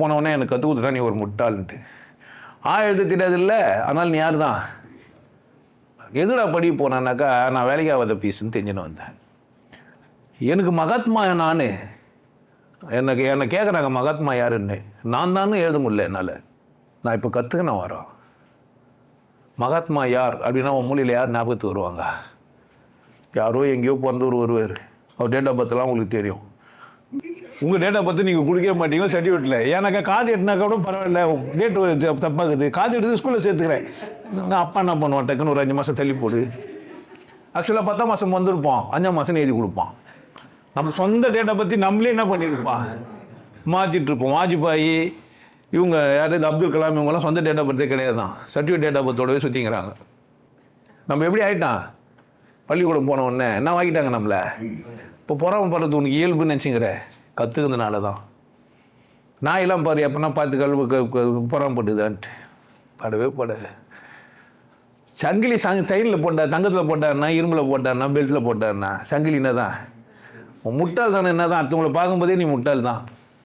போனவொடனே எனக்கு கற்றுக் கொடுத்துட்டா நீ ஒரு முட்டாள்ன்ட்டு. எழுத தெரியாது இல்லை, அதனால் நீ யார் தான் எதுடா படி போனான்னாக்கா நான் வேலைக்கு ஆகாத பீஸுன்னு தெரிஞ்சுன்னு வந்தேன். எனக்கு மகாத்மா நான் என்னை கேட்குறாங்க மகாத்மா யாருன்னு, நான் தானே எழுத முடியல என்னால். நான் இப்போ கற்றுக்கினேன் வரோம். மகாத்மா யார் அப்படின்னா உன் மூலையில் யார் ஞாபகத்துக்கு வருவாங்க? யாரோ எங்கேயோ பிறந்தவர் வருவார். அவர் டேட் ஆஃப் பர்த்லாம் உங்களுக்கு தெரியும். உங்கள் டேட் ஆஃப் பர்த் நீங்கள் கொடுக்கவே மாட்டீங்க சர்டிஃபிகேட்டில். ஏன்னாக்கா காது எட்டுனாக்கா கூட பரவாயில்ல, டேட் தப்பாகுது, காது எடுத்து ஸ்கூலில் சேர்த்துக்கிறேன். நான் அப்பா என்ன பண்ணுவான், டக்குன்னு ஒரு 5 மாதம் தள்ளி போடு. ஆக்சுவலாக 10ஆம் மாதம் வந்திருப்போம், 5ஆம் மாதம் எழுதி கொடுப்பான். நம்ம சொந்த டேட்டை பற்றி நம்மளே என்ன பண்ணியிருப்பான், மாற்றிட்டுருப்போம். வாஜ்பாய் இவங்க யார், அப்துல் கலாம், இவங்கெல்லாம் சொந்த டேட் ஆஃப் பர்த்தே கிடையாது தான், சர்டிஃபிகேட் டேட் ஆஃப் பர்த்தோடவே சுற்றிங்கிறாங்க. நம்ம எப்படி ஆகிட்டான், பள்ளிக்கூடம் போன உடனே என்ன வாங்கிட்டாங்க நம்மளை. இப்போ பொறாமப்படுறது உனக்கு இயல்புன்னு நினச்சிங்கிற, கற்றுக்கிறதுனால தான். நான் எல்லாம் பாரு எப்போனா பார்த்து பொறாமப்பட்டுதான்ட்டு படவே படாது. சங்கிலி தைலில் போட்டார், தங்கத்தில் போட்டாருன்னா, இரும்பில் போட்டாருன்னா, பெல்ட்டில் போட்டாருன்னா சங்கிலின்னா தான் முட்டாள் தானே. என்ன தான் அடுத்தவங்களை பார்க்கும்போதே நீ முட்டாள் தான்.